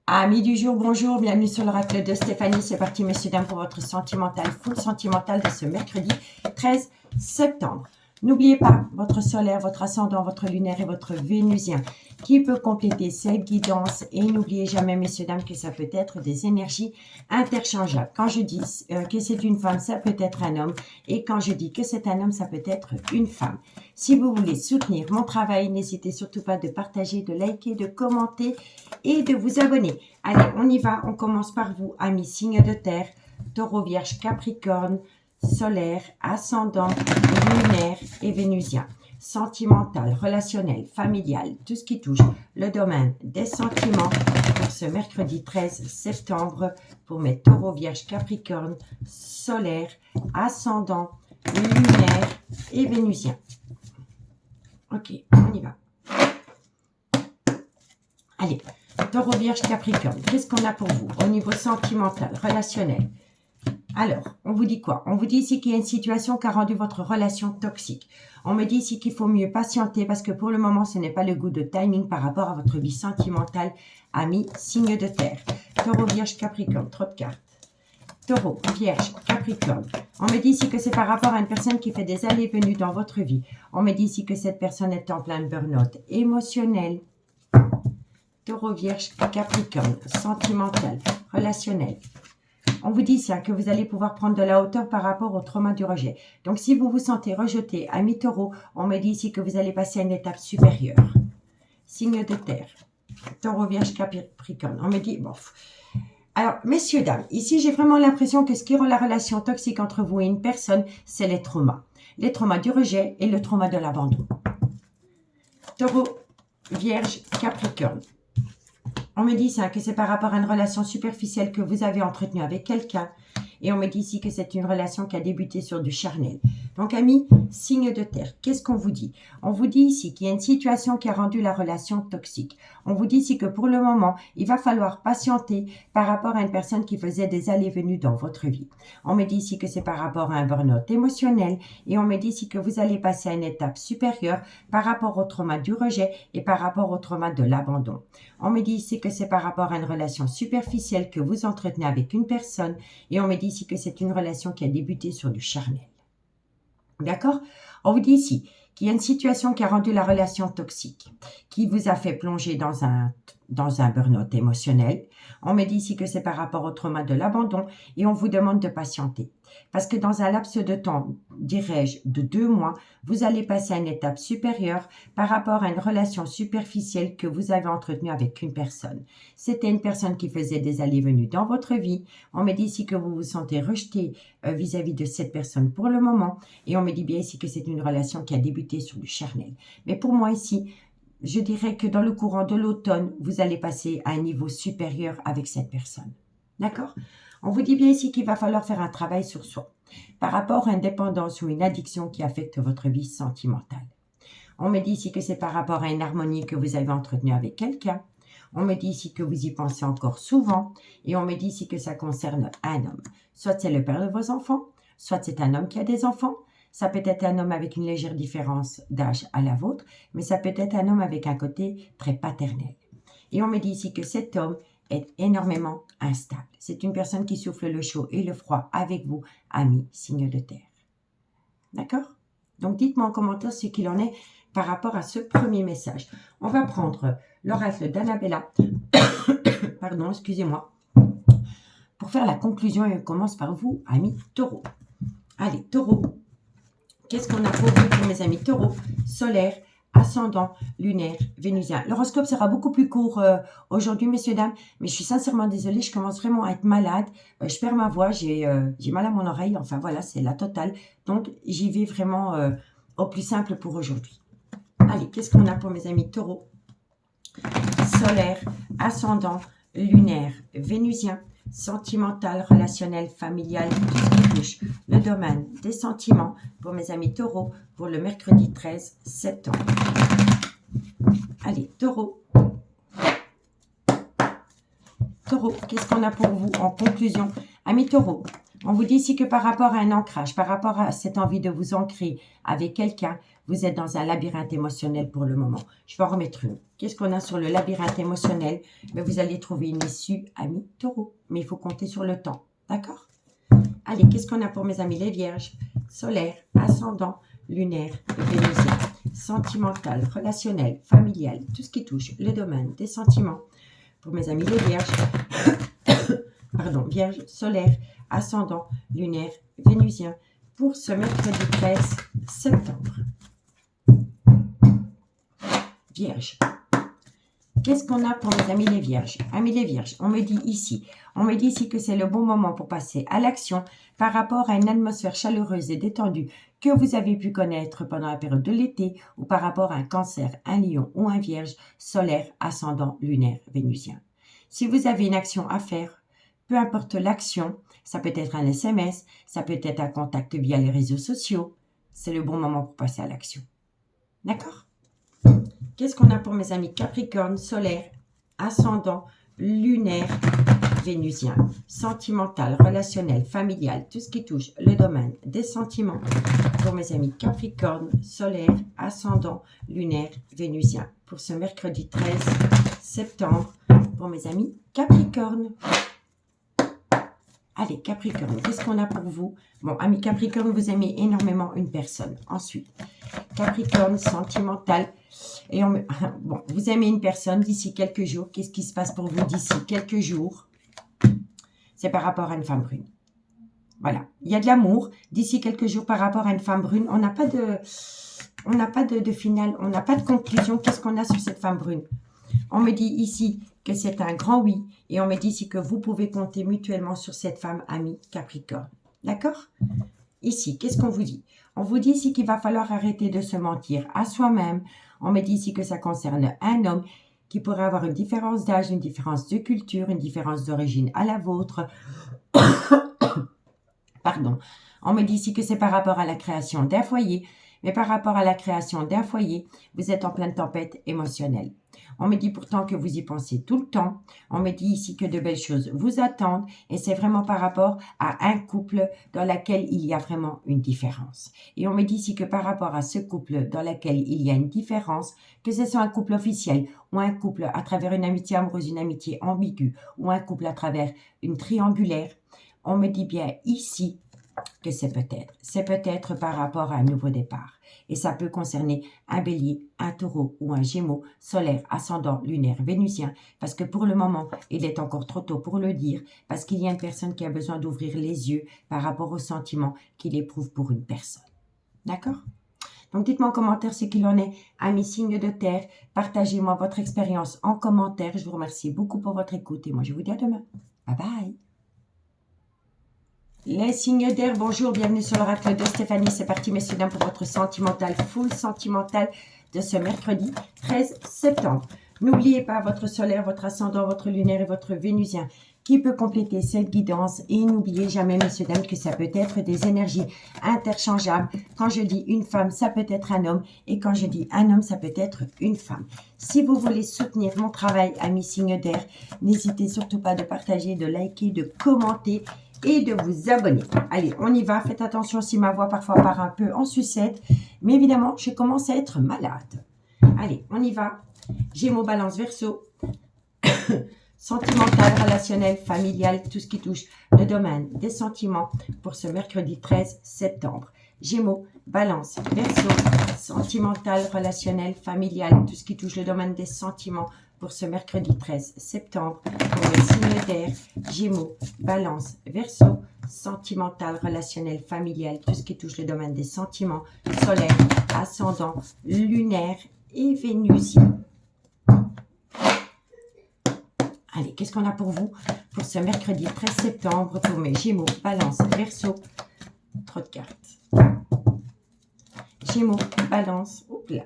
Amis du jour, bonjour, bienvenue sur l'oracle de Stéphanie. C'est parti, messieurs, dames, pour votre sentimental, full sentimental de ce mercredi 13 septembre. N'oubliez pas votre solaire, votre ascendant, votre lunaire et votre vénusien qui peut compléter cette guidance. Et n'oubliez jamais, messieurs, dames, que ça peut être des énergies interchangeables. Quand je dis que c'est une femme, ça peut être un homme. Et quand je dis que c'est un homme, ça peut être une femme. Si vous voulez soutenir mon travail, n'hésitez surtout pas de partager, de liker, de commenter et de vous abonner. Allez, on y va. On commence par vous, amis signes de terre, taureau, vierge, capricorne, solaire, ascendant, lunaire et vénusien. Sentimental, relationnel, familial, tout ce qui touche le domaine des sentiments pour ce mercredi 13 septembre pour mes taureaux, vierge, capricorne, solaire, ascendant, lunaire et vénusien. Ok, on y va. Allez, taureau, vierge, capricorne, qu'est-ce qu'on a pour vous au niveau sentimental, relationnel? Alors, on vous dit quoi? On vous dit ici qu'il y a une situation qui a rendu votre relation toxique. On me dit ici qu'il faut mieux patienter parce que pour le moment, ce n'est pas le goût de timing par rapport à votre vie sentimentale, amis, signe de terre. Taureau, vierge, capricorne, trop de cartes. Taureau, vierge, capricorne. On me dit ici que c'est par rapport à une personne qui fait des allées et venues dans votre vie. On me dit ici que cette personne est en plein burn-out émotionnel. Taureau, vierge, capricorne, sentimental, relationnel. On vous dit ça, que vous allez pouvoir prendre de la hauteur par rapport au trauma du rejet. Donc, si vous vous sentez rejeté, ami taureau, on me dit ici que vous allez passer à une étape supérieure. Signe de terre. Taureau, vierge, capricorne. On me dit, bon. Alors, messieurs, dames, ici, j'ai vraiment l'impression que ce qui rend la relation toxique entre vous et une personne, c'est les traumas. Les traumas du rejet et le trauma de l'abandon. Taureau, vierge, capricorne. On me dit ça, que c'est par rapport à une relation superficielle que vous avez entretenue avec quelqu'un. Et on me dit ici que c'est une relation qui a débuté sur du charnel. Donc, amis, signe de terre, qu'est-ce qu'on vous dit? On vous dit ici qu'il y a une situation qui a rendu la relation toxique. On vous dit ici que pour le moment, il va falloir patienter par rapport à une personne qui faisait des allées-venues dans votre vie. On me dit ici que c'est par rapport à un burn-out émotionnel. Et on me dit ici que vous allez passer à une étape supérieure par rapport au trauma du rejet et par rapport au trauma de l'abandon. On me dit ici que c'est par rapport à une relation superficielle que vous entretenez avec une personne. Et on me dit ici que c'est une relation qui a débuté sur du charnel. D'accord? On vous dit ici qu'il y a une situation qui a rendu la relation toxique, qui vous a fait plonger dans un burn-out émotionnel. On me dit ici que c'est par rapport au trauma de l'abandon et on vous demande de patienter. Parce que dans un laps de temps, dirais-je, de 2 mois, vous allez passer à une étape supérieure par rapport à une relation superficielle que vous avez entretenue avec une personne. C'était une personne qui faisait des allées-venues dans votre vie. On me dit ici que vous vous sentez rejeté vis-à-vis de cette personne pour le moment. Et on me dit bien ici que c'est une relation qui a débuté sur du charnel. Mais pour moi ici, je dirais que dans le courant de l'automne, vous allez passer à un niveau supérieur avec cette personne. D'accord? On vous dit bien ici qu'il va falloir faire un travail sur soi par rapport à une dépendance ou une addiction qui affecte votre vie sentimentale. On me dit ici que c'est par rapport à une harmonie que vous avez entretenue avec quelqu'un. On me dit ici que vous y pensez encore souvent. Et on me dit ici que ça concerne un homme. Soit c'est le père de vos enfants, soit c'est un homme qui a des enfants. Ça peut être un homme avec une légère différence d'âge à la vôtre, mais ça peut être un homme avec un côté très paternel. Et on me dit ici que cet homme est énormément instable. C'est une personne qui souffle le chaud et le froid avec vous, amis, signe de terre. D'accord? Donc, dites-moi en commentaire ce qu'il en est par rapport à ce premier message. On va prendre l'oracle d'Annabella. Pardon, excusez-moi. Pour faire la conclusion, et on commence par vous, amis taureaux. Allez, taureau. Qu'est-ce qu'on a pour vous, pour mes amis taureaux? Solaire, ascendant, lunaire, vénusien. L'horoscope sera beaucoup plus court aujourd'hui, messieurs, dames, mais je suis sincèrement désolée, je commence vraiment à être malade. Je perds ma voix, j'ai mal à mon oreille, enfin voilà, c'est la totale. Donc, j'y vais vraiment au plus simple pour aujourd'hui. Allez, qu'est-ce qu'on a pour mes amis taureaux? Solaire, ascendant, lunaire, vénusien, sentimental, relationnel, familial, tout ce qui touche le domaine des sentiments pour mes amis taureaux pour le mercredi 13 septembre. Allez, taureau. Taureau, qu'est-ce qu'on a pour vous en conclusion? Amis taureaux, On vous dit ici que par rapport à un ancrage, par rapport à cette envie de vous ancrer avec quelqu'un, vous êtes dans un labyrinthe émotionnel pour le moment. Je vais en remettre une. Qu'est-ce qu'on a sur le labyrinthe émotionnel? Mais vous allez trouver une issue, amis taureaux. Mais il faut compter sur le temps. D'accord? Allez, qu'est-ce qu'on a pour mes amis les vierges? Solaire, ascendant, lunaire, vénusien, sentimental, relationnel, familial, tout ce qui touche le domaine des sentiments. Pour mes amis les vierges, pardon, vierge, solaire, ascendant, lunaire, vénusien, pour ce mercredi 13 septembre. Vierge. Qu'est-ce qu'on a pour mes amis les vierges? Amis les vierges, on me dit ici que c'est le bon moment pour passer à l'action par rapport à une atmosphère chaleureuse et détendue que vous avez pu connaître pendant la période de l'été ou par rapport à un cancer, un lion ou un vierge, solaire, ascendant, lunaire, vénusien. Si vous avez une action à faire, peu importe l'action, ça peut être un SMS, ça peut être un contact via les réseaux sociaux, c'est le bon moment pour passer à l'action. D'accord? Qu'est-ce qu'on a pour mes amis Capricorne, solaire, ascendant, lunaire, vénusien, sentimental, relationnel, familial, tout ce qui touche le domaine des sentiments. Pour mes amis Capricorne, solaire, ascendant, lunaire, vénusien. Pour ce mercredi 13 septembre, pour mes amis Capricorne. Allez, Capricorne, qu'est-ce qu'on a pour vous? Bon, amis Capricorne, vous aimez énormément une personne. Ensuite, Capricorne, sentimental. Et bon, vous aimez une personne d'ici quelques jours. Qu'est-ce qui se passe pour vous d'ici quelques jours? C'est par rapport à une femme brune. Voilà, il y a de l'amour d'ici quelques jours par rapport à une femme brune. On n'a pas de finale, on n'a pas de conclusion. Qu'est-ce qu'on a sur cette femme brune? On me dit ici que c'est un grand oui et on me dit ici que vous pouvez compter mutuellement sur cette femme amie Capricorne. D'accord? Ici, qu'est-ce qu'on vous dit? On vous dit ici qu'il va falloir arrêter de se mentir à soi-même. On me dit ici que ça concerne un homme qui pourrait avoir une différence d'âge, une différence de culture, une différence d'origine à la vôtre. Pardon. On me dit ici que c'est par rapport à la création d'un foyer. Mais par rapport à la création d'un foyer, vous êtes en pleine tempête émotionnelle. On me dit pourtant que vous y pensez tout le temps. On me dit ici que de belles choses vous attendent. Et c'est vraiment par rapport à un couple dans lequel il y a vraiment une différence. Et on me dit ici que par rapport à ce couple dans lequel il y a une différence, que ce soit un couple officiel ou un couple à travers une amitié amoureuse, une amitié ambiguë ou un couple à travers une triangulaire, on me dit bien ici que c'est peut-être par rapport à un nouveau départ. Et ça peut concerner un bélier, un taureau ou un gémeau, solaire, ascendant, lunaire, vénusien, parce que pour le moment, il est encore trop tôt pour le dire, parce qu'il y a une personne qui a besoin d'ouvrir les yeux par rapport aux sentiments qu'il éprouve pour une personne. D'accord? Donc dites-moi en commentaire ce qu'il en est, amis signes de terre, partagez-moi votre expérience en commentaire, je vous remercie beaucoup pour votre écoute et moi je vous dis à demain. Bye bye! Les signes d'air, bonjour, bienvenue sur l'oracle de Stéphanie. C'est parti, messieurs, dames, pour votre sentimental, full sentimental de ce mercredi 13 septembre. N'oubliez pas votre solaire, votre ascendant, votre lunaire et votre vénusien qui peut compléter cette guidance. Et n'oubliez jamais, messieurs, dames, que ça peut être des énergies interchangeables. Quand je dis une femme, ça peut être un homme. Et quand je dis un homme, ça peut être une femme. Si vous voulez soutenir mon travail, amis signes d'air, n'hésitez surtout pas de partager, de liker, de commenter et de vous abonner. Allez, on y va. Faites attention si ma voix parfois part un peu en sucette. Mais évidemment, je commence à être malade. Allez, on y va. Gémeaux, Balance, Verseau. Sentimental, relationnel, familial, tout ce qui touche le domaine des sentiments pour ce mercredi 13 septembre. Gémeaux, Balance, Verseau. Sentimental, relationnel, familial, tout ce qui touche le domaine des sentiments pour ce mercredi 13 septembre, pour les signes d'air, Gémeaux, Balance, Verseau, sentimental, relationnel, familial, tout ce qui touche le domaine des sentiments, solaire, ascendant, lunaire et vénusien. Allez, qu'est-ce qu'on a pour vous pour ce mercredi 13 septembre pour mes Gémeaux, Balance, Verseau, trop de cartes. Gémeaux, Balance, oups là.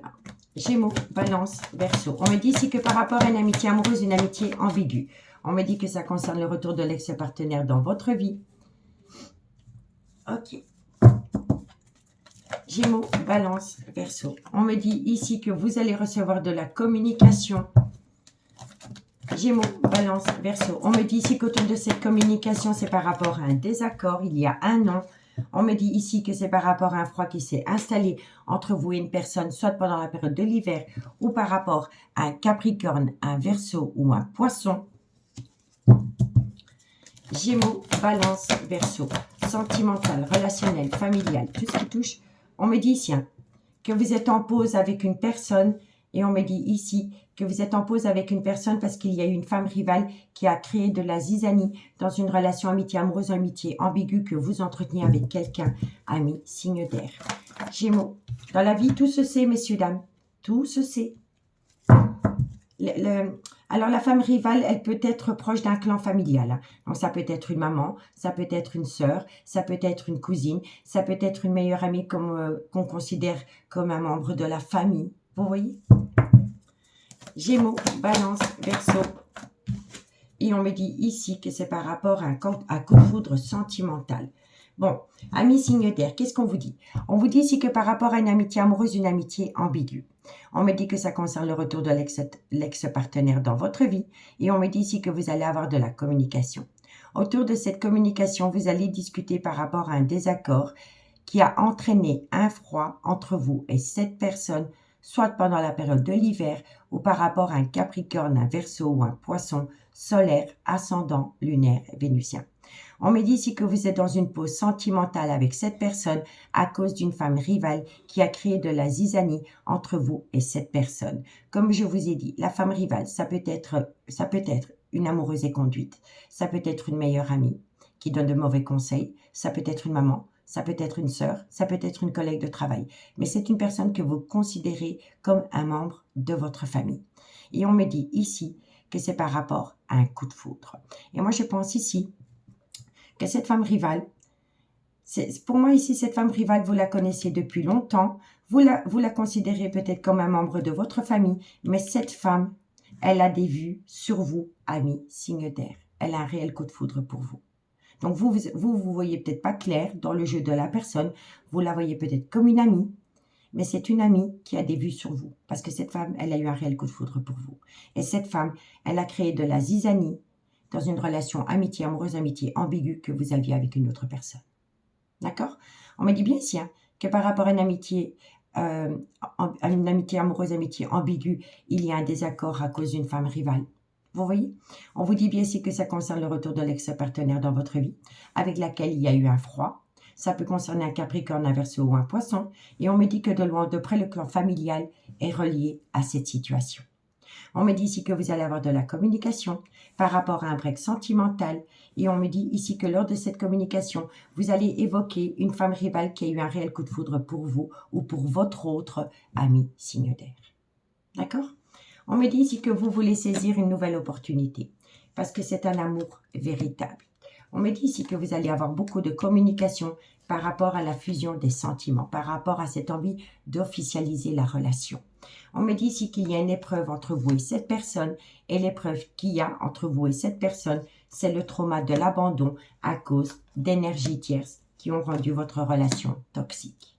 Gémeaux, Balance, Verseau. On me dit ici que par rapport à une amitié amoureuse, une amitié ambiguë. On me dit que ça concerne le retour de l'ex-partenaire dans votre vie. Ok. Gémeaux, Balance, Verseau. On me dit ici que vous allez recevoir de la communication. Gémeaux, Balance, Verseau. On me dit ici qu'autour de cette communication, c'est par rapport à un désaccord il y a un an. On me dit ici que c'est par rapport à un froid qui s'est installé entre vous et une personne, soit pendant la période de l'hiver, ou par rapport à un Capricorne, un Verseau ou un Poisson. Gémeaux, Balance, Verseau. Sentimental, relationnel, familial, tout ce qui touche. On me dit ici que vous êtes en pause avec une personne. Et on me dit ici que vous êtes en pause avec une personne parce qu'il y a eu une femme rivale qui a créé de la zizanie dans une relation amitié amoureuse, amitié ambiguë que vous entreteniez avec quelqu'un, ami, signe d'air. Gémeaux, dans la vie, tout se sait, messieurs, dames. Tout se sait. Alors, la femme rivale, elle peut être proche d'un clan familial. Hein. Donc, ça peut être une maman, ça peut être une sœur, ça peut être une cousine, ça peut être une meilleure amie qu'on considère comme un membre de la famille. Vous voyez? Gémeaux, Balance, Verseau. Et on me dit ici que c'est par rapport à un coup de foudre sentimental. Bon, amis signe d'air, qu'est-ce qu'on vous dit? On vous dit ici que par rapport à une amitié amoureuse, une amitié ambiguë. On me dit que ça concerne le retour de l'ex-partenaire dans votre vie. Et on me dit ici que vous allez avoir de la communication. Autour de cette communication, vous allez discuter par rapport à un désaccord qui a entraîné un froid entre vous et cette personne, soit pendant la période de l'hiver ou par rapport à un Capricorne, un Verseau ou un Poisson solaire, ascendant, lunaire, vénusien. On me dit ici que vous êtes dans une pause sentimentale avec cette personne à cause d'une femme rivale qui a créé de la zizanie entre vous et cette personne. Comme je vous ai dit, la femme rivale, ça peut être une amoureuse éconduite, ça peut être une meilleure amie qui donne de mauvais conseils, ça peut être une maman, ça peut être une sœur, ça peut être une collègue de travail. Mais c'est une personne que vous considérez comme un membre de votre famille. Et on me dit ici que c'est par rapport à un coup de foudre. Et moi, je pense ici que cette femme rivale, pour moi ici, cette femme rivale, vous la connaissez depuis longtemps. Vous la considérez peut-être comme un membre de votre famille. Mais cette femme, elle a des vues sur vous, amis, signe d'air. Elle a un réel coup de foudre pour vous. Donc, vous voyez peut-être pas clair dans le jeu de la personne. Vous la voyez peut-être comme une amie. Mais c'est une amie qui a des vues sur vous. Parce que cette femme, elle a eu un réel coup de foudre pour vous. Et cette femme, elle a créé de la zizanie dans une relation amitié, amoureuse, amitié ambiguë que vous aviez avec une autre personne. D'accord? On me dit bien ici que par rapport à une amitié amoureuse, amitié ambiguë, il y a un désaccord à cause d'une femme rivale. Vous voyez? On vous dit bien ici que ça concerne le retour de l'ex-partenaire dans votre vie, avec laquelle il y a eu un froid. Ça peut concerner un Capricorne, un Verseau ou un Poisson. Et on me dit que de loin, de près, le clan familial est relié à cette situation. On me dit ici que vous allez avoir de la communication par rapport à un break sentimental. Et on me dit ici que lors de cette communication, vous allez évoquer une femme rivale qui a eu un réel coup de foudre pour vous ou pour votre autre ami signe d'air. D'accord? On me dit ici que vous voulez saisir une nouvelle opportunité parce que c'est un amour véritable. On me dit ici que vous allez avoir beaucoup de communication par rapport à la fusion des sentiments, par rapport à cette envie d'officialiser la relation. On me dit ici qu'il y a une épreuve entre vous et cette personne, et l'épreuve qu'il y a entre vous et cette personne, c'est le trauma de l'abandon à cause d'énergies tierces qui ont rendu votre relation toxique.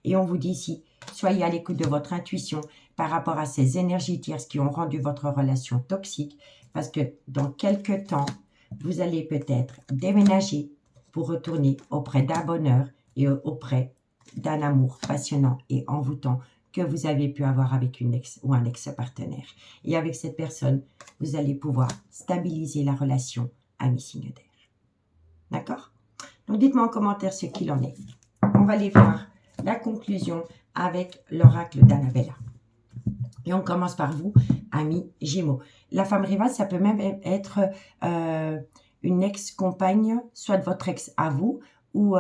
Et on vous dit ici, soyez à l'écoute de votre intuition par rapport à ces énergies tierces qui ont rendu votre relation toxique, parce que dans quelques temps, vous allez peut-être déménager pour retourner auprès d'un bonheur et auprès d'un amour passionnant et envoûtant que vous avez pu avoir avec une ex ou un ex-partenaire. Et avec cette personne, vous allez pouvoir stabiliser la relation ami signe d'air. D'accord? Donc, dites-moi en commentaire ce qu'il en est. On va aller voir la conclusion avec l'oracle d'Annabella. Et on commence par vous, amis Gémeaux. La femme rivale, ça peut même être une ex-compagne, soit de votre ex à vous, ou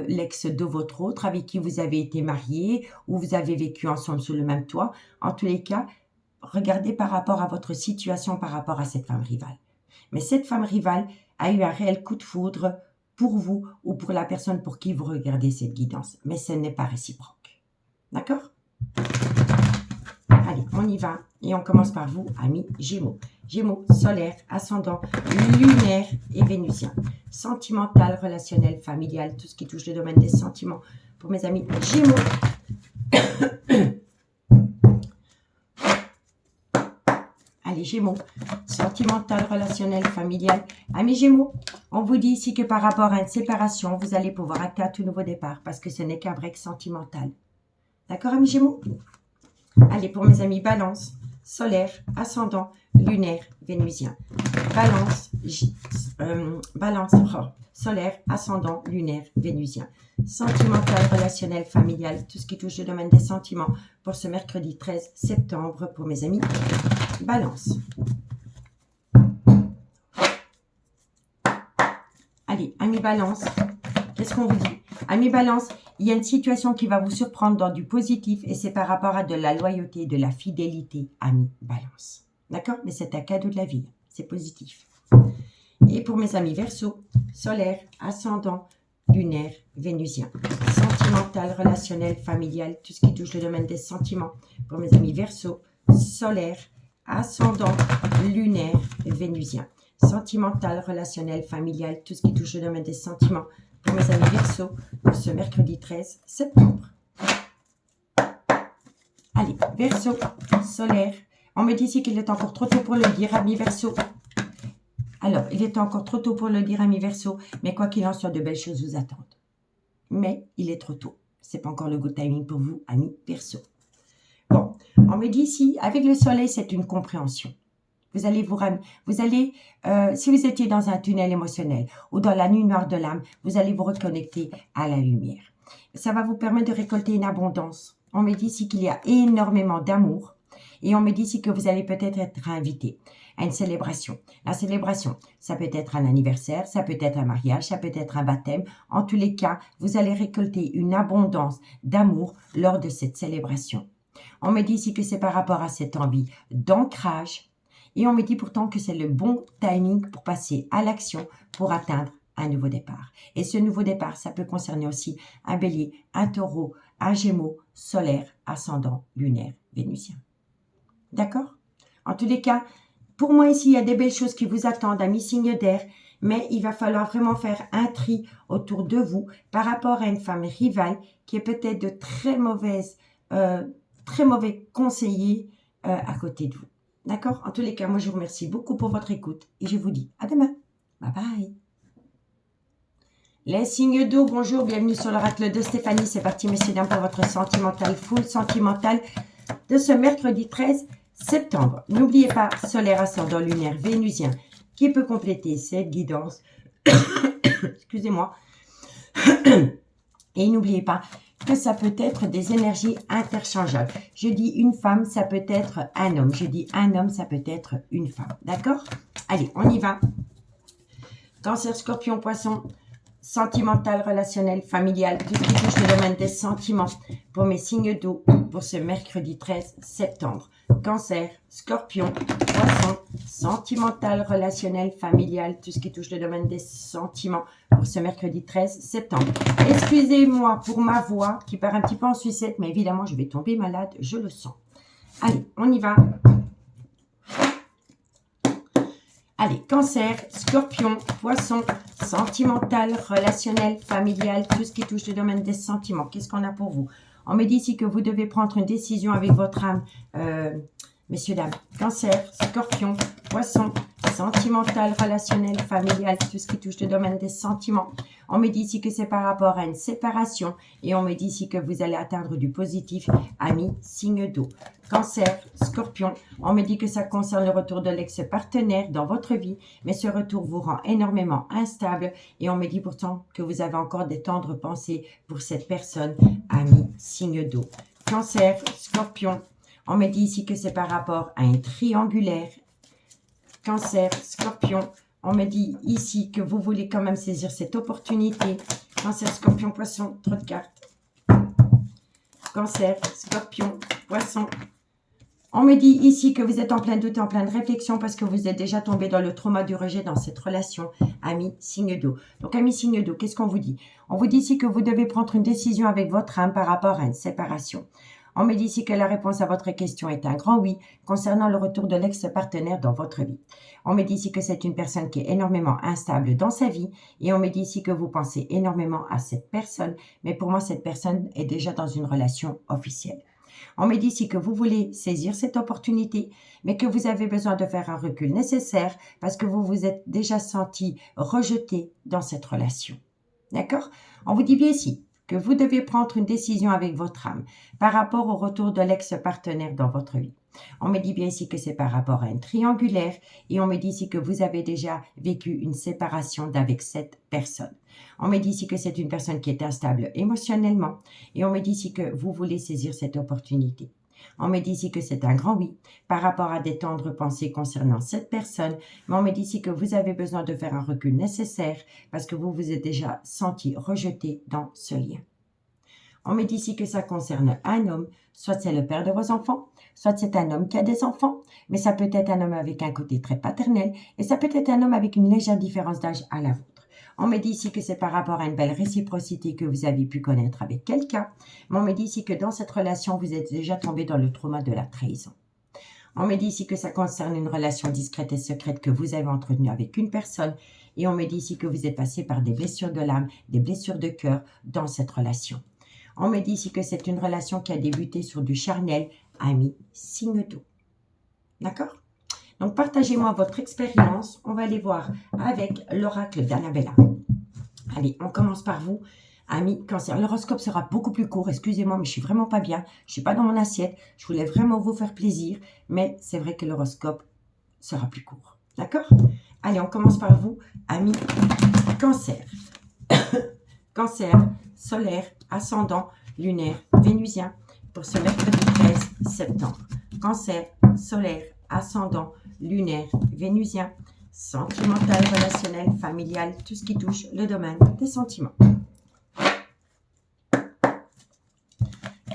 l'ex de votre autre avec qui vous avez été marié, ou vous avez vécu ensemble sous le même toit. En tous les cas, regardez par rapport à votre situation, par rapport à cette femme rivale. Mais cette femme rivale a eu un réel coup de foudre pour vous ou pour la personne pour qui vous regardez cette guidance. Mais ce n'est pas réciproque. D'accord? Allez, on y va. Et on commence par vous, amis Gémeaux. Gémeaux, solaire, ascendant, lunaire et vénusien. Sentimental, relationnel, familial, tout ce qui touche le domaine des sentiments. Pour mes amis Gémeaux. Allez, Allez, Gémeaux, sentimental, relationnel, familial. Amis Gémeaux, on vous dit ici que par rapport à une séparation, vous allez pouvoir acter un tout nouveau départ parce que ce n'est qu'un break sentimental. D'accord, amis Gémeaux? Allez, pour mes amis Balance, solaire, ascendant, lunaire, vénusien. Balance, solaire, ascendant, lunaire, vénusien. Sentimental, relationnel, familial, tout ce qui touche le domaine des sentiments pour ce mercredi 13 septembre pour mes amis Balance. Allez, amis Balance, qu'est-ce qu'on vous dit? Amis Balance, il y a une situation qui va vous surprendre dans du positif et c'est par rapport à de la loyauté, de la fidélité, amis Balance. D'accord? Mais c'est un cadeau de la vie, c'est positif. Et pour mes amis Verseau, solaire, ascendant, lunaire, vénusien. Sentimental, relationnel, familial, tout ce qui touche le domaine des sentiments. Pour mes amis Verseau, solaire, ascendant, lunaire, vénusien. Sentimental, relationnel, familial, tout ce qui touche le domaine des sentiments. Pour mes amis Verseau, ce mercredi 13 septembre. Allez, Verseau, solaire. On me dit ici qu'il est encore trop tôt pour le dire, amis Verseau. Alors, il est encore trop tôt pour le dire, amis Verseau, mais quoi qu'il en soit, de belles choses vous attendent. Mais il est trop tôt. Ce n'est pas encore le good timing pour vous, amis Verseau. Bon, on me dit ici, avec le soleil, c'est une compréhension. Vous allez si vous étiez dans un tunnel émotionnel ou dans la nuit noire de l'âme, vous allez vous reconnecter à la lumière. Ça va vous permettre de récolter une abondance. On me dit ici qu'il y a énormément d'amour et on me dit ici que vous allez peut-être être invité à une célébration. La célébration, ça peut être un anniversaire, ça peut être un mariage, ça peut être un baptême. En tous les cas, vous allez récolter une abondance d'amour lors de cette célébration. On me dit ici que c'est par rapport à cette envie d'ancrage. Et on me dit pourtant que c'est le bon timing pour passer à l'action pour atteindre un nouveau départ. Et ce nouveau départ, ça peut concerner aussi un bélier, un taureau, un gémeaux, solaire, ascendant, lunaire, vénusien. D'accord? En tous les cas, pour moi ici, il y a des belles choses qui vous attendent, amis signes d'air, mais il va falloir vraiment faire un tri autour de vous par rapport à une femme rivale qui est peut-être de très mauvais conseillers à côté de vous. D'accord? En tous les cas, moi, je vous remercie beaucoup pour votre écoute et je vous dis à demain. Bye bye. Les signes d'eau, bonjour, bienvenue sur l'oracle de Stéphanie. C'est parti, messieurs, dames, pour votre sentimental, full sentimental de ce mercredi 13 septembre. N'oubliez pas, solaire, ascendant, lunaire, vénusien, qui peut compléter cette guidance. Excusez-moi. Et n'oubliez pas que ça peut être des énergies interchangeables. Je dis une femme, ça peut être un homme. Je dis un homme, ça peut être une femme. D'accord? Allez, on y va. Cancer, Scorpion, Poisson, sentimental, relationnel, familial, tout ce qui touche le domaine des sentiments pour mes signes d'eau pour ce mercredi 13 septembre. Cancer, Scorpion, Poisson, sentimental, relationnel, familial, tout ce qui touche le domaine des sentiments pour ce mercredi 13 septembre. Excusez-moi pour ma voix qui part un petit peu en sucette, mais évidemment, je vais tomber malade, je le sens. Allez, on y va. Allez, Cancer, Scorpion, Poisson, sentimental, relationnel, familial, tout ce qui touche le domaine des sentiments. Qu'est-ce qu'on a pour vous? On me dit ici que vous devez prendre une décision avec votre âme, messieurs, dames. Cancer, Scorpion, Poisson, sentimental, relationnel, familial, tout ce qui touche le domaine des sentiments. On me dit ici que c'est par rapport à une séparation et on me dit ici que vous allez atteindre du positif, amis, signe d'eau. Cancer, Scorpion, on me dit que ça concerne le retour de l'ex-partenaire dans votre vie, mais ce retour vous rend énormément instable et on me dit pourtant que vous avez encore des tendres pensées pour cette personne, amis, signe d'eau. Cancer, Scorpion, on me dit ici que c'est par rapport à un triangulaire. Cancer, Scorpion, on me dit ici que vous voulez quand même saisir cette opportunité. Cancer, Scorpion, Poisson, trop de cartes. Cancer, Scorpion, Poisson. On me dit ici que vous êtes en plein doute et en pleine réflexion parce que vous êtes déjà tombé dans le trauma du rejet dans cette relation, amis signe d'eau. Donc, amis signe d'eau, qu'est-ce qu'on vous dit? On vous dit ici que vous devez prendre une décision avec votre âme par rapport à une séparation. On me dit ici que la réponse à votre question est un grand oui concernant le retour de l'ex-partenaire dans votre vie. On me dit ici que c'est une personne qui est énormément instable dans sa vie et on me dit ici que vous pensez énormément à cette personne, mais pour moi, cette personne est déjà dans une relation officielle. On me dit ici que vous voulez saisir cette opportunité, mais que vous avez besoin de faire un recul nécessaire parce que vous vous êtes déjà senti rejeté dans cette relation. D'accord? On vous dit bien ici que vous devez prendre une décision avec votre âme par rapport au retour de l'ex-partenaire dans votre vie. On me dit bien ici que c'est par rapport à une triangulaire et on me dit ici que vous avez déjà vécu une séparation d'avec cette personne. On me dit ici que c'est une personne qui est instable émotionnellement et on me dit ici que vous voulez saisir cette opportunité. On me dit ici que c'est un grand oui par rapport à des tendres pensées concernant cette personne, mais on me dit ici que vous avez besoin de faire un recul nécessaire parce que vous vous êtes déjà senti rejeté dans ce lien. On me dit ici que ça concerne un homme, soit c'est le père de vos enfants, soit c'est un homme qui a des enfants, mais ça peut être un homme avec un côté très paternel et ça peut être un homme avec une légère différence d'âge à la vôtre. On me dit ici que c'est par rapport à une belle réciprocité que vous avez pu connaître avec quelqu'un, mais on me dit ici que dans cette relation, vous êtes déjà tombé dans le trauma de la trahison. On me dit ici que ça concerne une relation discrète et secrète que vous avez entretenue avec une personne et on me dit ici que vous êtes passé par des blessures de l'âme, des blessures de cœur dans cette relation. On me dit ici que c'est une relation qui a débuté sur du charnel, ami, signe d'eau. D'accord? Donc, partagez-moi votre expérience. On va aller voir avec l'oracle d'Annabella. Allez, on commence par vous, ami Cancer. L'horoscope sera beaucoup plus court. Excusez-moi, mais je suis vraiment pas bien. Je suis pas dans mon assiette. Je voulais vraiment vous faire plaisir, mais c'est vrai que l'horoscope sera plus court. D'accord? Allez, on commence par vous, ami Cancer. Cancer, solaire, ascendant, lunaire, vénusien, pour ce mercredi 13 septembre. Cancer, solaire, ascendant, lunaire, vénusien, sentimental, relationnel, familial, tout ce qui touche le domaine des sentiments.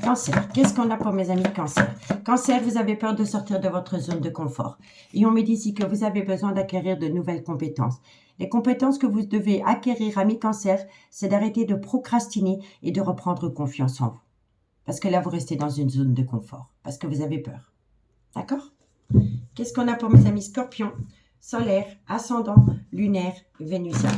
Cancer, qu'est-ce qu'on a pour mes amis Cancer? Cancer, vous avez peur de sortir de votre zone de confort. Et on me dit ici que vous avez besoin d'acquérir de nouvelles compétences. Les compétences que vous devez acquérir, amis Cancer, c'est d'arrêter de procrastiner et de reprendre confiance en vous. Parce que là, vous restez dans une zone de confort. Parce que vous avez peur. D'accord? Qu'est-ce qu'on a pour mes amis Scorpions? Solaire, ascendant, lunaire, vénusien.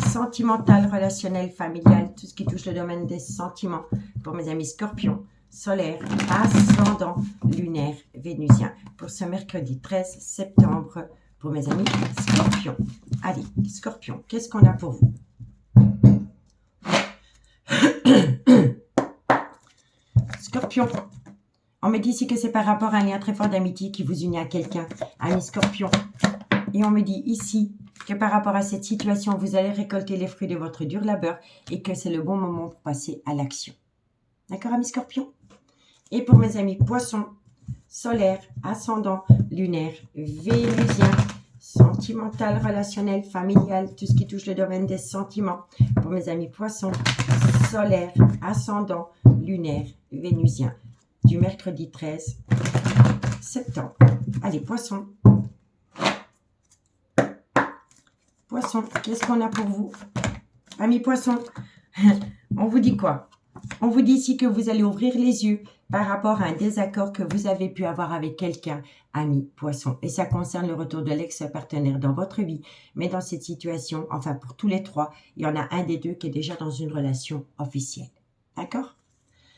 Sentimental, relationnel, familial, tout ce qui touche le domaine des sentiments. Pour mes amis Scorpions, solaire, ascendant, lunaire, vénusien. Pour ce mercredi 13 septembre, pour mes amis Scorpions. Allez, Scorpions, qu'est-ce qu'on a pour vous? Scorpion, on me dit ici que c'est par rapport à un lien très fort d'amitié qui vous unit à quelqu'un, ami Scorpion. Et on me dit ici que par rapport à cette situation, vous allez récolter les fruits de votre dur labeur et que c'est le bon moment pour passer à l'action. D'accord, ami Scorpion? Et pour mes amis Poissons, solaire, ascendant, lunaire, vénusien, sentimental, relationnel, familial, tout ce qui touche le domaine des sentiments. Pour mes amis Poissons, solaire, ascendant, lunaire, vénusien, du mercredi 13 septembre. Allez, Poissons. Poissons, qu'est-ce qu'on a pour vous? Amis Poissons, on vous dit quoi? On vous dit ici que vous allez ouvrir les yeux par rapport à un désaccord que vous avez pu avoir avec quelqu'un, ami Poisson. Et ça concerne le retour de l'ex-partenaire dans votre vie. Mais dans cette situation, enfin pour tous les trois, il y en a un des deux qui est déjà dans une relation officielle. D'accord?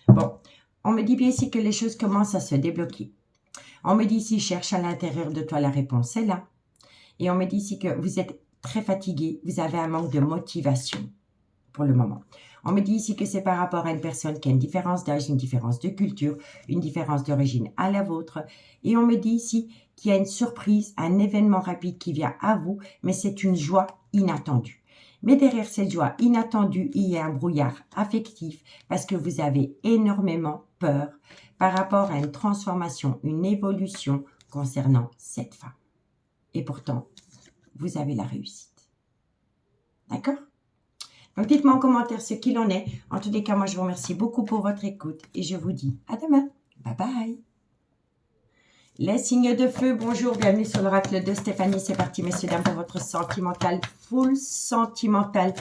Bon, on me dit bien ici que les choses commencent à se débloquer. On me dit ici, cherche à l'intérieur de toi, la réponse est là. Et on me dit ici que vous êtes très fatigué, vous avez un manque de motivation pour le moment. On me dit ici que c'est par rapport à une personne qui a une différence d'âge, une différence de culture, une différence d'origine à la vôtre. Et on me dit ici qu'il y a une surprise, un événement rapide qui vient à vous, mais c'est une joie inattendue. Mais derrière cette joie inattendue, il y a un brouillard affectif parce que vous avez énormément peur par rapport à une transformation, une évolution concernant cette femme. Et pourtant, vous avez la réussite. D'accord? Donc, dites-moi en commentaire ce qu'il en est. En tous les cas, moi, je vous remercie beaucoup pour votre écoute et je vous dis à demain. Bye bye. Les signes de feu, bonjour, bienvenue sur l'oracle de Stéphanie. C'est parti, messieurs, dames, pour votre sentimental, full sentimental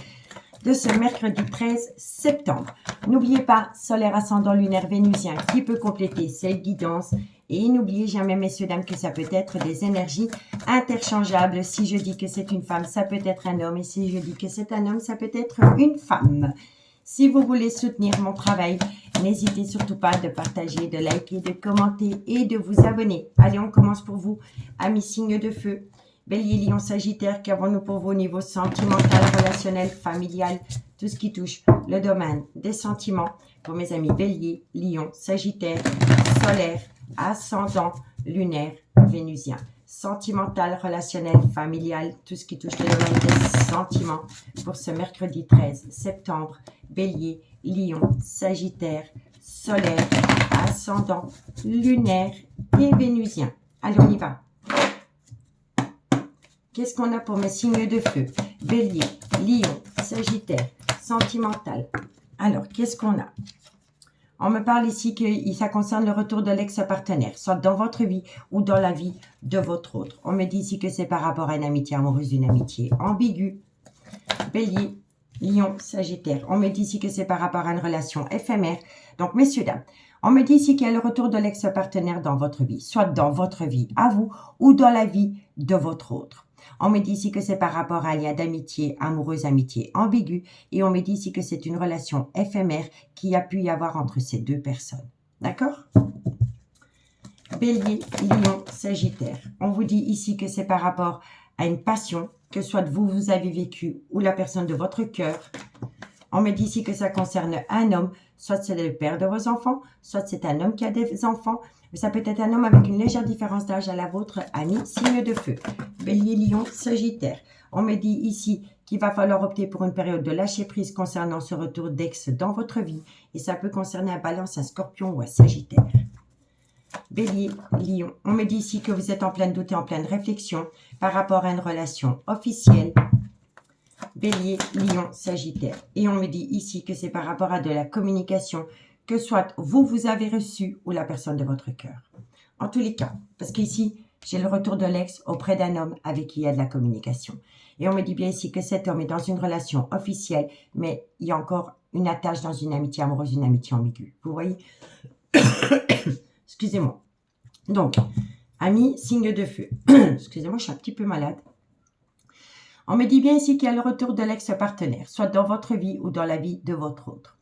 de ce mercredi 13 septembre. N'oubliez pas, solaire, ascendant, lunaire, vénusien, qui peut compléter cette guidance. Et n'oubliez jamais, messieurs, dames, que ça peut être des énergies interchangeables. Si je dis que c'est une femme, ça peut être un homme. Et si je dis que c'est un homme, ça peut être une femme. Si vous voulez soutenir mon travail, n'hésitez surtout pas de partager, de liker, de commenter et de vous abonner. Allez, on commence pour vous, amis signes de feu. Bélier, Lion, Sagittaire, qu'avons-nous pour vous au niveau sentimental, relationnel, familial, tout ce qui touche le domaine des sentiments. Pour mes amis Bélier, Lion, Sagittaire, solaire, ascendant, lunaire, vénusien. Sentimental, relationnel, familial, tout ce qui touche le domaine des sentiments. Pour ce mercredi 13 septembre, Bélier, Lion, Sagittaire, solaire, ascendant, lunaire et vénusien. Allez, on y va. Qu'est-ce qu'on a pour mes signes de feu? Bélier, Lion, Sagittaire, sentimental. Alors, qu'est-ce qu'on a? On me parle ici que ça concerne le retour de l'ex-partenaire, soit dans votre vie ou dans la vie de votre autre. On me dit ici que c'est par rapport à une amitié amoureuse, une amitié ambiguë. Bélier, Lion, Sagittaire. On me dit ici que c'est par rapport à une relation éphémère. Donc, messieurs, dames, on me dit ici qu'il y a le retour de l'ex-partenaire dans votre vie, soit dans votre vie à vous ou dans la vie de votre autre. On me dit ici que c'est par rapport à un lien d'amitié, amoureuse, amitié ambiguë. Et on me dit ici que c'est une relation éphémère qui a pu y avoir entre ces deux personnes. D'accord? Bélier, Lion, Sagittaire. On vous dit ici que c'est par rapport à une passion, que soit vous avez vécu ou la personne de votre cœur. On me dit ici que ça concerne un homme, soit c'est le père de vos enfants, soit c'est un homme qui a des enfants, mais ça peut être un homme avec une légère différence d'âge à la vôtre, ami, signe de feu. Bélier, Lion, Sagittaire. On me dit ici qu'il va falloir opter pour une période de lâcher prise concernant ce retour d'ex dans votre vie, et ça peut concerner un Balance, un Scorpion ou un Sagittaire. Bélier, Lion. On me dit ici que vous êtes en pleine doute et en pleine réflexion par rapport à une relation officielle. Bélier, Lion, Sagittaire. Et on me dit ici que c'est par rapport à de la communication, que soit vous avez reçu ou la personne de votre cœur. En tous les cas, parce qu'ici, j'ai le retour de l'ex auprès d'un homme avec qui il y a de la communication. Et on me dit bien ici que cet homme est dans une relation officielle, mais il y a encore une attache dans une amitié amoureuse, une amitié ambiguë. Vous voyez? Excusez-moi. Donc, amis, signe de feu. Excusez-moi, je suis un petit peu malade. On me dit bien ici qu'il y a le retour de l'ex-partenaire, soit dans votre vie ou dans la vie de votre autre.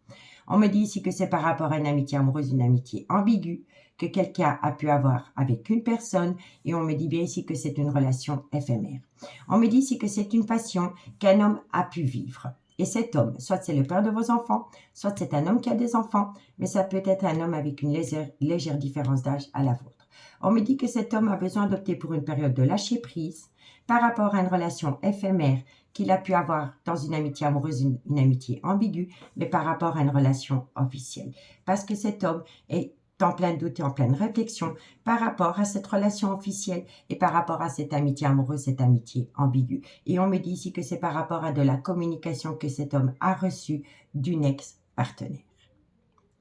On me dit ici que c'est par rapport à une amitié amoureuse, une amitié ambiguë, que quelqu'un a pu avoir avec une personne, et on me dit bien ici que c'est une relation éphémère. On me dit ici que c'est une passion qu'un homme a pu vivre. Et cet homme, soit c'est le père de vos enfants, soit c'est un homme qui a des enfants, mais ça peut être un homme avec une légère différence d'âge à la vôtre. On me dit que cet homme a besoin d'opter pour une période de lâcher prise par rapport à une relation éphémère qu'il a pu avoir dans une amitié amoureuse, une amitié ambiguë, mais par rapport à une relation officielle. Parce que cet homme est en plein doute et en pleine réflexion par rapport à cette relation officielle et par rapport à cette amitié amoureuse, cette amitié ambiguë. Et on me dit ici que c'est par rapport à de la communication que cet homme a reçue d'une ex-partenaire.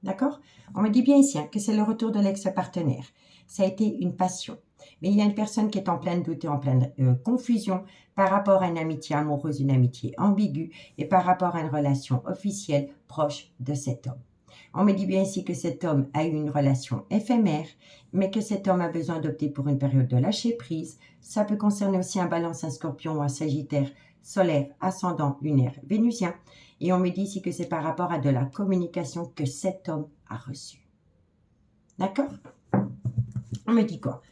D'accord? On me dit bien ici que c'est le retour de l'ex-partenaire. Ça a été une passion. Mais il y a une personne qui est en pleine doute et en pleine confusion par rapport à une amitié amoureuse, une amitié ambiguë et par rapport à une relation officielle proche de cet homme. On me dit bien ici que cet homme a eu une relation éphémère, mais que cet homme a besoin d'opter pour une période de lâcher prise. Ça peut concerner aussi un Balance, un Scorpion ou un Sagittaire solaire, ascendant, lunaire, vénusien. Et on me dit ici que c'est par rapport à de la communication que cet homme a reçue. D'accord? On me dit quoi?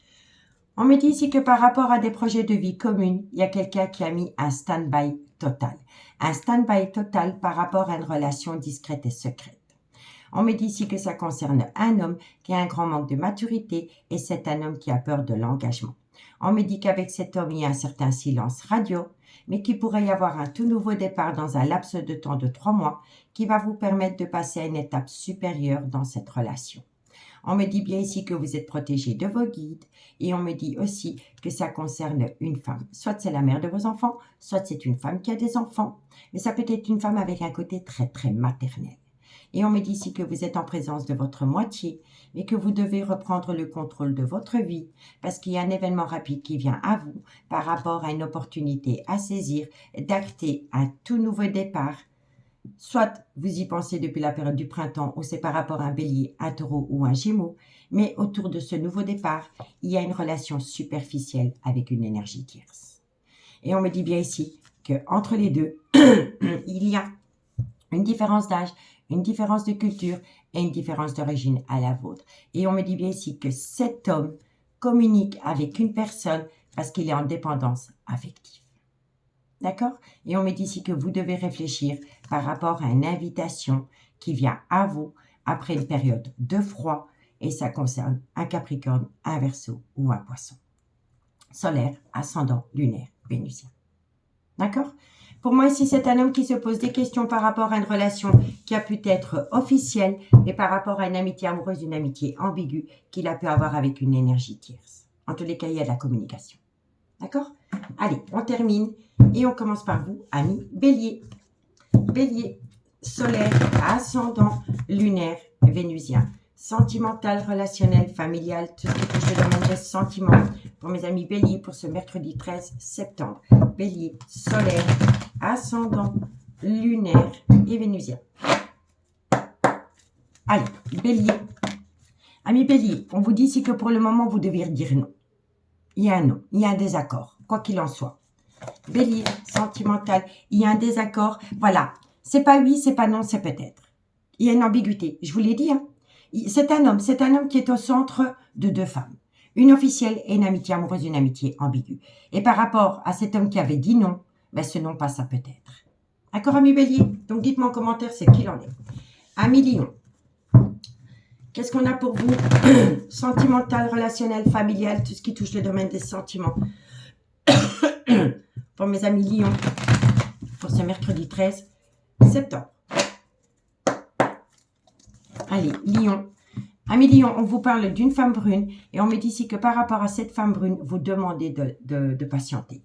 On me dit ici que par rapport à des projets de vie communs, il y a quelqu'un qui a mis un stand-by total. Un stand-by total par rapport à une relation discrète et secrète. On me dit ici que ça concerne un homme qui a un grand manque de maturité et c'est un homme qui a peur de l'engagement. On me dit qu'avec cet homme, il y a un certain silence radio, mais qu'il pourrait y avoir un tout nouveau départ dans un laps de temps de 3 mois qui va vous permettre de passer à une étape supérieure dans cette relation. On me dit bien ici que vous êtes protégé de vos guides et on me dit aussi que ça concerne une femme. Soit c'est la mère de vos enfants, soit c'est une femme qui a des enfants, mais ça peut être une femme avec un côté très très maternel. Et on me dit ici que vous êtes en présence de votre moitié, mais que vous devez reprendre le contrôle de votre vie parce qu'il y a un événement rapide qui vient à vous par rapport à une opportunité à saisir, d'acter un tout nouveau départ. Soit vous y pensez depuis la période du printemps ou c'est par rapport à un bélier, un taureau ou un gémeaux, mais autour de ce nouveau départ, il y a une relation superficielle avec une énergie tierce. Et on me dit bien ici qu'entre les deux, il y a une différence d'âge, une différence de culture et une différence d'origine à la vôtre. Et on me dit bien ici que cet homme communique avec une personne parce qu'il est en dépendance affective. D'accord? Et on me dit ici que vous devez réfléchir par rapport à une invitation qui vient à vous après une période de froid et ça concerne un Capricorne, un Verseau ou un Poisson. Solaire, ascendant, lunaire, vénusien. D'accord? Pour moi, ici, c'est un homme qui se pose des questions par rapport à une relation qui a pu être officielle et par rapport à une amitié amoureuse, une amitié ambiguë qu'il a pu avoir avec une énergie tierce. En tous les cas, il y a de la communication. D'accord? Allez, on termine et on commence par vous, amis Bélier. Bélier, solaire, ascendant, lunaire, vénusien. Sentimental, relationnel, familial, tout ce qui touche le domaine des sentiments. Pour mes amis Bélier, pour ce mercredi 13 septembre. Bélier, solaire, ascendant, lunaire et vénusien. Allez, Bélier. Amis Bélier, on vous dit ici que pour le moment, vous devez dire non. Il y a un non, il y a un désaccord, quoi qu'il en soit. Bélier, sentimental, il y a un désaccord. Voilà, c'est pas oui, c'est pas non, c'est peut-être. Il y a une ambiguïté, je vous l'ai dit. Hein. C'est un homme qui est au centre de deux femmes. Une officielle et une amitié amoureuse, une amitié ambiguë. Et par rapport à cet homme qui avait dit non, ben ce non passe à peut-être. D'accord, ami Bélier? Donc dites-moi en commentaire ce qu'il en est. Ami Lion, qu'est-ce qu'on a pour vous? Sentimental, relationnel, familial, tout ce qui touche le domaine des sentiments. Pour mes amis Lion, pour ce mercredi 13 septembre. Allez, Lion. Amis Lion, on vous parle d'une femme brune et on me dit ici que par rapport à cette femme brune, vous demandez de patienter.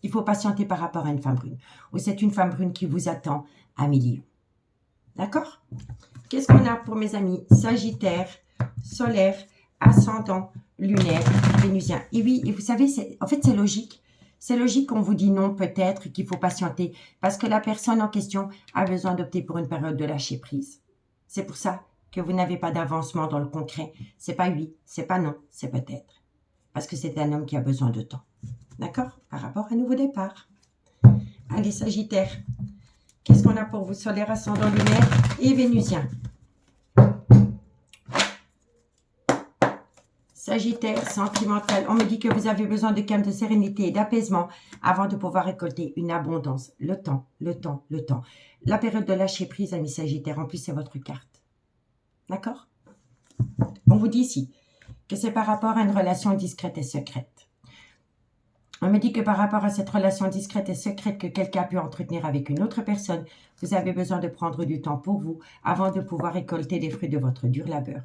Il faut patienter par rapport à une femme brune. Ou c'est une femme brune qui vous attend, amis Lion. D'accord? Qu'est-ce qu'on a pour mes amis Sagittaire, solaire, ascendant, lunaire, vénusien. Et oui, et vous savez, en fait, c'est logique. C'est logique qu'on vous dit non, peut-être, qu'il faut patienter. Parce que la personne en question a besoin d'opter pour une période de lâcher prise. C'est pour ça que vous n'avez pas d'avancement dans le concret. C'est pas oui, c'est pas non, c'est peut-être. Parce que c'est un homme qui a besoin de temps. D'accord? Par rapport à un nouveau départ. Allez, Sagittaire. Qu'est-ce qu'on a pour vous? Solaire, ascendant, lunaire et vénusien. Sagittaire, sentimental. On me dit que vous avez besoin de calme, de sérénité et d'apaisement avant de pouvoir récolter une abondance. Le temps, le temps, le temps. La période de lâcher prise, ami Sagittaire, en plus, c'est votre carte. D'accord? On vous dit ici que c'est par rapport à une relation discrète et secrète. On me dit que par rapport à cette relation discrète et secrète que quelqu'un a pu entretenir avec une autre personne, vous avez besoin de prendre du temps pour vous avant de pouvoir récolter les fruits de votre dur labeur.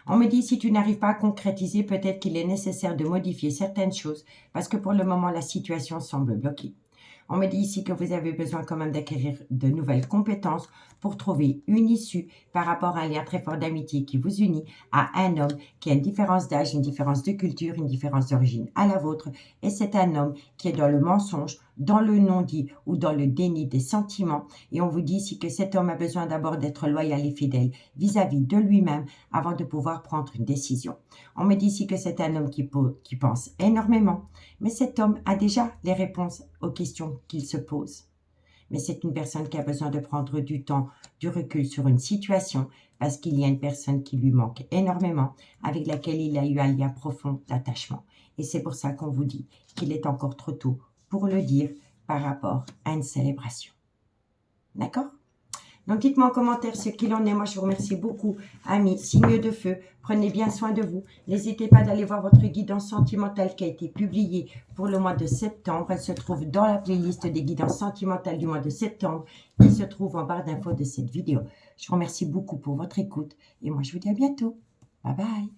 On me dit, si tu n'arrives pas à concrétiser, peut-être qu'il est nécessaire de modifier certaines choses parce que pour le moment, la situation semble bloquée. On me dit ici que vous avez besoin quand même d'acquérir de nouvelles compétences pour trouver une issue par rapport à un lien très fort d'amitié qui vous unit à un homme qui a une différence d'âge, une différence de culture, une différence d'origine à la vôtre. Et c'est un homme qui est dans le mensonge, dans le non-dit ou dans le déni des sentiments. Et on vous dit ici que cet homme a besoin d'abord d'être loyal et fidèle vis-à-vis de lui-même avant de pouvoir prendre une décision. On me dit ici que c'est un homme qui pense énormément, mais cet homme a déjà les réponses aux questions qu'il se pose. Mais c'est une personne qui a besoin de prendre du temps, du recul sur une situation parce qu'il y a une personne qui lui manque énormément, avec laquelle il a eu un lien profond d'attachement. Et c'est pour ça qu'on vous dit qu'il est encore trop tôt pour le dire par rapport à une célébration. D'accord? Donc, dites-moi en commentaire ce qu'il en est. Moi, je vous remercie beaucoup, amis, signe de feu. Prenez bien soin de vous. N'hésitez pas d'aller voir votre guidance sentimentale qui a été publiée pour le mois de septembre. Elle se trouve dans la playlist des guidances sentimentales du mois de septembre qui se trouve en barre d'infos de cette vidéo. Je vous remercie beaucoup pour votre écoute et moi, je vous dis à bientôt. Bye bye.